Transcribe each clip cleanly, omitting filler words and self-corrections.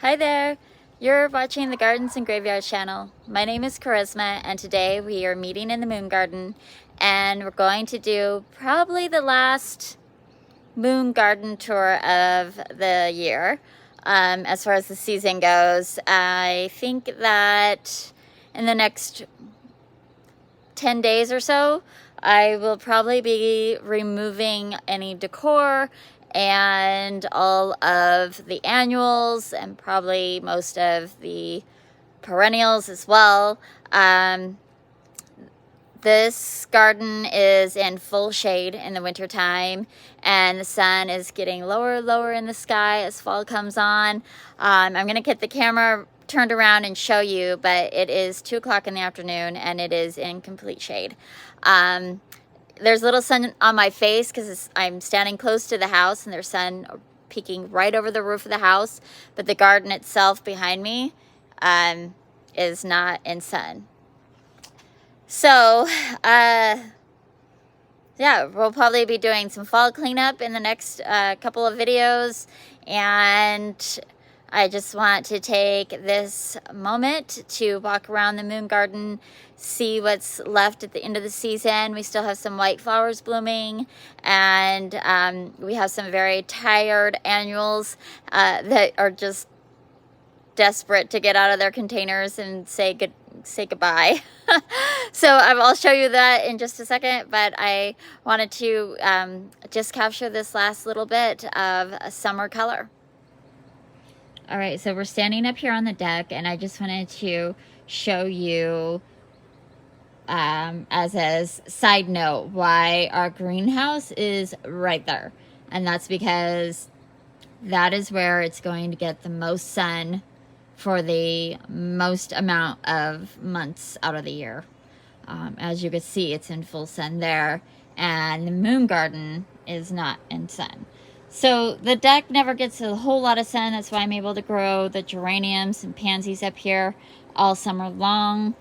Hi there! You're watching the Gardens and Graveyards channel. My name is Charisma, and today we are meeting in the moon garden, and we're going to do probably the last moon garden tour of the year. As far as the season goes, I think that in the next 10 days or so, I will probably be removing any decor and all of the annuals and probably most of the perennials as well. This garden is in full shade in the winter time, and the sun is getting lower and lower in the sky as fall comes on. I'm going to get the camera turned around and show you, but it is 2 o'clock in the afternoon and it is in complete shade. There's little sun on my face because I'm standing close to the house and there's sun peeking right over the roof of the house, but the garden itself behind me is not in sun. So, yeah, we'll probably be doing some fall cleanup in the next couple of videos, and I just want to take this moment to walk around the moon garden, see what's left at the end of the season. We still have some white flowers blooming, and we have some very tired annuals that are just desperate to get out of their containers and say goodbye. So I'll show you that in just a second, but I wanted to just capture this last little bit of a summer color. All right, so we're standing up here on the deck, and I just wanted to show you as a side note why our greenhouse is right there. And that's because that is where it's going to get the most sun for the most amount of months out of the year. As you can see, it's in full sun there, and the moon garden is not in sun. So the deck never gets a whole lot of sun. That's why I'm able to grow the geraniums and pansies up here all summer long.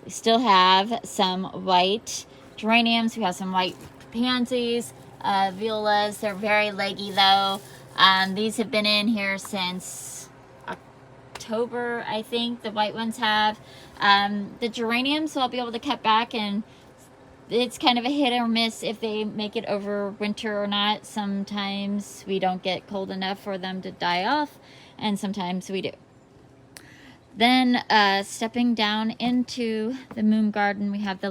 We still have some white geraniums. We have some white pansies, violas. They're very leggy though. These have been in here since October, I think. The white ones have. The geraniums, so I'll be able to cut back, and it's kind of a hit or miss if they make it over winter or not. Sometimes we don't get cold enough for them to die off, and sometimes we do. Then stepping down into the moon garden, we have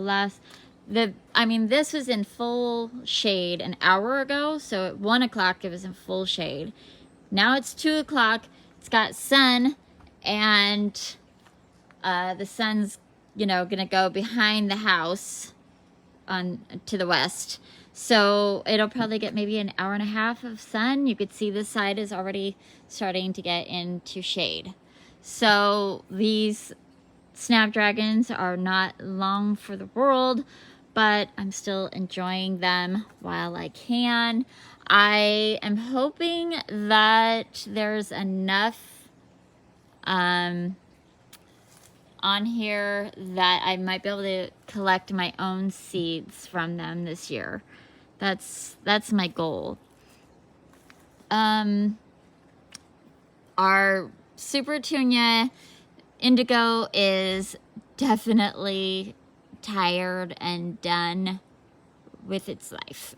this was in full shade an hour ago, so at 1 o'clock it was in full shade. Now it's 2 o'clock, it's got sun, and the sun's, gonna go behind the house to the west. So it'll probably get maybe an hour and a half of sun. You could see this side is already starting to get into shade. So these snapdragons are not long for the world, but I'm still enjoying them while I can. I am hoping that there's enough on here that I might be able to collect my own seeds from them this year. That's my goal. Our Super Tunia Indigo is definitely tired and done with its life.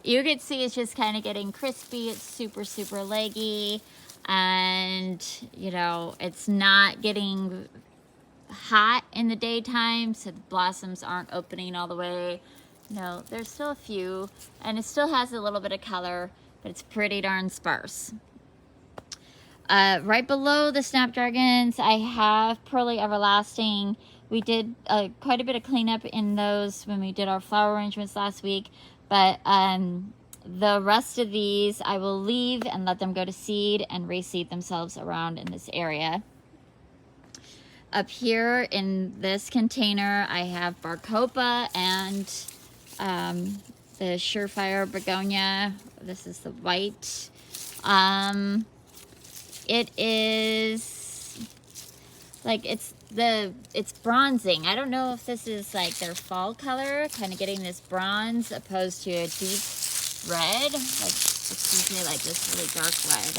You can see it's just kind of getting crispy. It's super leggy, and it's not getting hot in the daytime, so the blossoms aren't opening all the way. No, there's still a few, and it still has a little bit of color, but it's pretty darn sparse. Right below the snapdragons, I have Pearly Everlasting. We did quite a bit of cleanup in those when we did our flower arrangements last week, but the rest of these I will leave and let them go to seed and reseed themselves around in this area. Up here in this container, I have Barcopa and the Surefire Begonia. This is the white. It is like it's bronzing. I don't know if this is like their fall color, kind of getting this bronze opposed to a deep red. Like, excuse me, like this really dark red.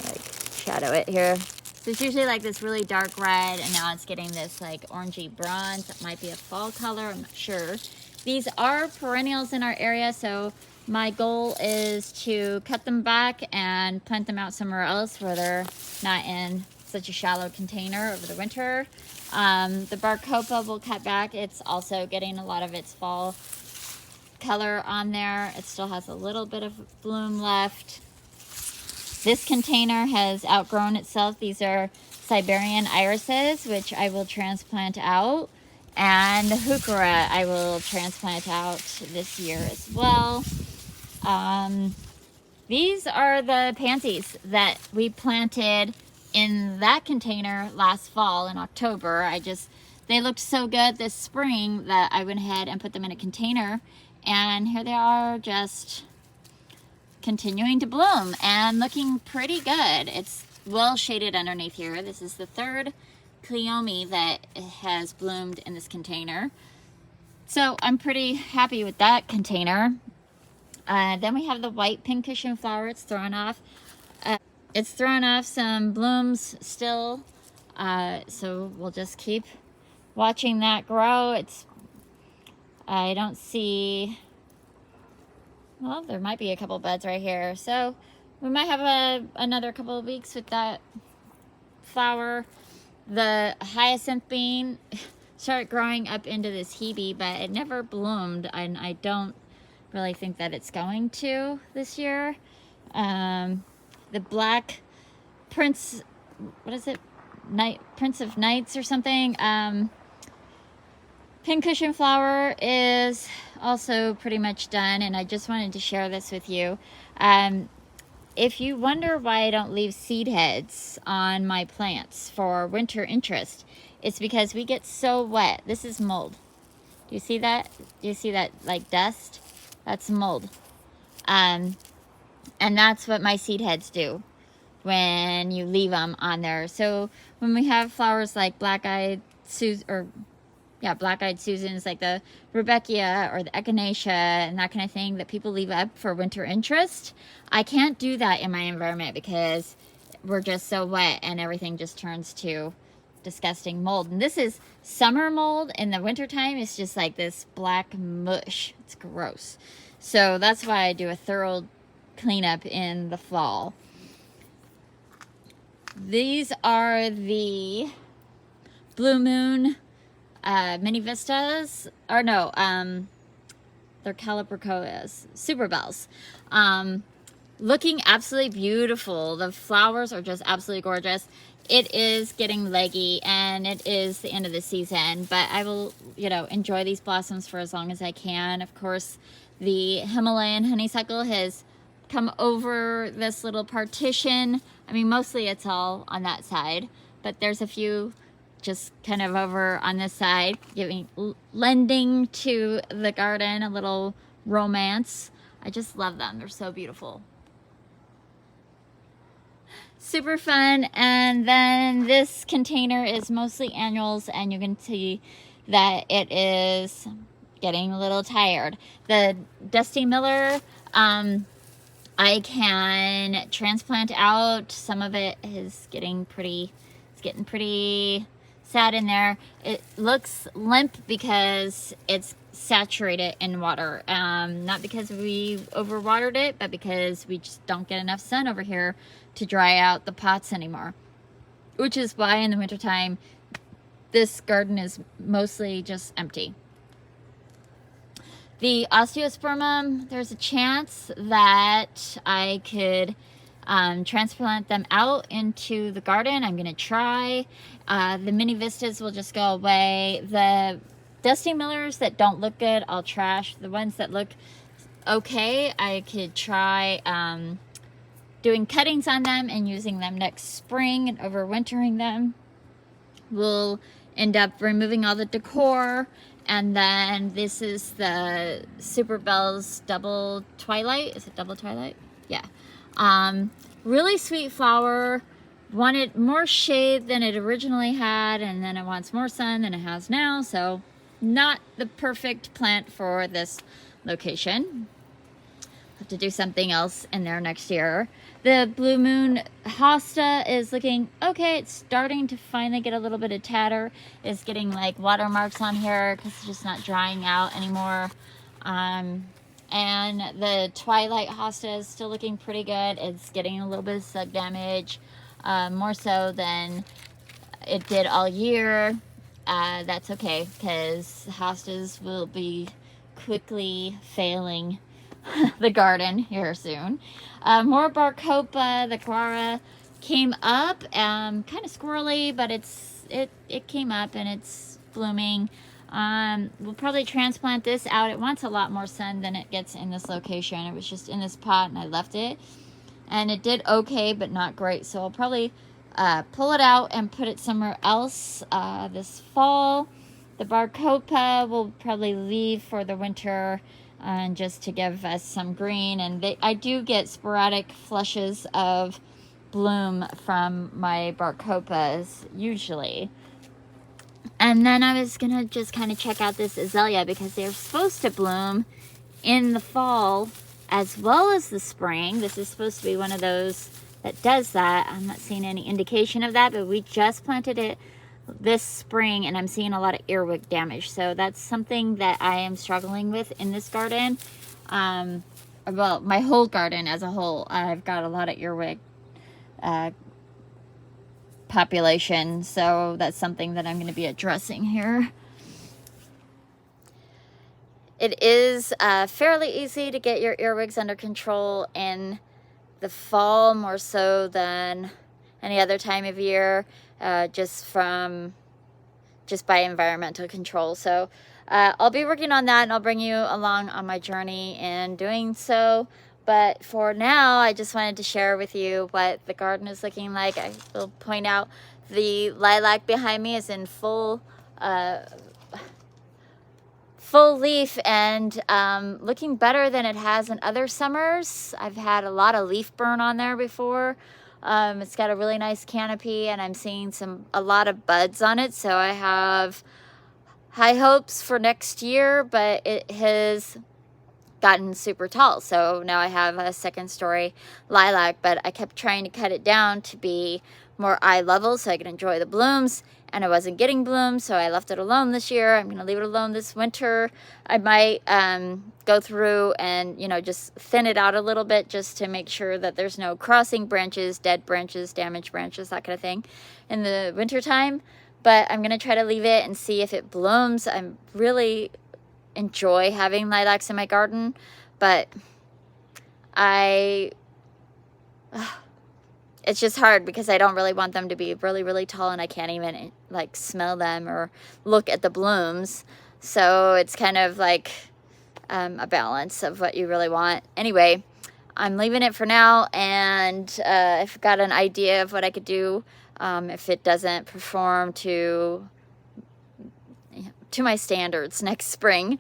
Like shadow it here. So it's usually like this really dark red, and now it's getting this like orangey bronze. That might be a fall color, I'm not sure. These are perennials in our area, so my goal is to cut them back and plant them out somewhere else where they're not in such a shallow container over the winter. The Bacopa will cut back. It's also getting a lot of its fall color on there. It still has a little bit of bloom left. This container has outgrown itself. These are Siberian irises, which I will transplant out. And heuchera I will transplant out this year as well. These are the pansies that we planted in that container last fall in October. They looked so good this spring that I went ahead and put them in a container. And here they are, just continuing to bloom and looking pretty good. It's well shaded underneath here. This is the third Cleome that has bloomed in this container. So I'm pretty happy with that container. Then we have the white pincushion flower. It's thrown off some blooms still. So we'll just keep watching that grow. I don't see, well, there might be a couple buds right here. So we might have another couple of weeks with that flower. The hyacinth bean started growing up into this hebe, but it never bloomed, and I don't really think that it's going to this year. The black prince, what is it? Prince of Nights or something. Pincushion flower is also pretty much done, and I just wanted to share this with you. If you wonder why I don't leave seed heads on my plants for winter interest, it's because we get so wet. This is mold. Do you see that? Do you see that like dust? That's mold. And that's what my seed heads do when you leave them on there. So when we have flowers like black-eyed Susans, like the Rudbeckia or the Echinacea and that kind of thing that people leave up for winter interest, I can't do that in my environment because we're just so wet and everything just turns to disgusting mold. And this is summer mold. In the wintertime, it's just like this black mush. It's gross. So that's why I do a thorough cleanup in the fall. These are the Blue Moon mini vistas, or no, they're calibrachoas, super bells. Looking absolutely beautiful. The flowers are just absolutely gorgeous. It is getting leggy and it is the end of the season, but I will, enjoy these blossoms for as long as I can. Of course, the Himalayan honeysuckle has come over this little partition. I mean, mostly it's all on that side, but there's a few just kind of over on this side, lending to the garden a little romance. I just love them. They're so beautiful. Super fun. And then this container is mostly annuals, and you can see that it is getting a little tired. The Dusty Miller, I can transplant out. Some of it is getting pretty sad in there. It looks limp because it's saturated in water. Not because we overwatered it, but because we just don't get enough sun over here to dry out the pots anymore. Which is why in the wintertime, this garden is mostly just empty. The osteospermum, there's a chance that I could transplant them out into the garden. I'm gonna try. The mini vistas will just go away. The Dusty Millers that don't look good, I'll trash. The ones that look okay, I could try doing cuttings on them and using them next spring and overwintering them. We'll end up removing all the decor. And then this is the Super Bells Double Twilight. Is it Double Twilight? Yeah. Really sweet flower. Wanted more shade than it originally had, and then it wants more sun than it has now. So not the perfect plant for this location. to do something else in there next year. The Blue Moon Hosta is looking okay. It's starting to finally get a little bit of tatter. It's getting like watermarks on here because it's just not drying out anymore. And the Twilight Hosta is still looking pretty good. It's getting a little bit of slug damage, more so than it did all year. That's okay, because hostas will be quickly failing the garden here soon. More Barcopa. The guara came up, kind of squirrely, but it came up and it's blooming. We'll probably transplant this out. It wants a lot more sun than it gets in this location. It was just in this pot and I left it, and it did okay, but not great. So I'll probably pull it out and put it somewhere else this fall. The Barcopa will probably leave for the winter, and just to give us some green. And I do get sporadic flushes of bloom from my Barcopas usually. And then I was gonna just kind of check out this azalea, because they're supposed to bloom in the fall as well as the spring. This is supposed to be one of those that does that. I'm not seeing any indication of that, but we just planted it this spring and I'm seeing a lot of earwig damage. So that's something that I am struggling with in this garden. Well, my whole garden as a whole, I've got a lot of earwig population. So that's something that I'm going to be addressing here. It is fairly easy to get your earwigs under control in the fall, more so than any other time of year, just by environmental control. So I'll be working on that, and I'll bring you along on my journey in doing so. But for now, I just wanted to share with you what the garden is looking like. I will point out the lilac behind me is in full leaf and looking better than it has in other summers. I've had a lot of leaf burn on there before. It's got a really nice canopy, and I'm seeing a lot of buds on it, so I have high hopes for next year. But it has gotten super tall, so now I have a second story lilac, but I kept trying to cut it down to be more eye level so I could enjoy the blooms, and I wasn't getting blooms, so I left it alone this year. I'm gonna leave it alone this winter. I might go through and, you know, just thin it out a little bit just to make sure that there's no crossing branches, dead branches, damaged branches, that kind of thing in the winter time. But I'm gonna try to leave it and see if it blooms. I'm really enjoy having lilacs in my garden, but it's just hard because I don't really want them to be really, really tall, and I can't even like smell them or look at the blooms. So it's kind of like a balance of what you really want. Anyway, I'm leaving it for now, and I've got an idea of what I could do if it doesn't perform to my standards next spring.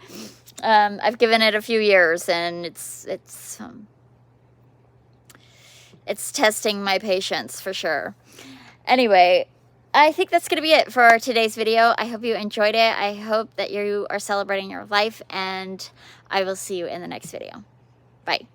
I've given it a few years, and it's testing my patience for sure. Anyway, I think that's going to be it for today's video. I hope you enjoyed it. I hope that you are celebrating your life, and I will see you in the next video. Bye.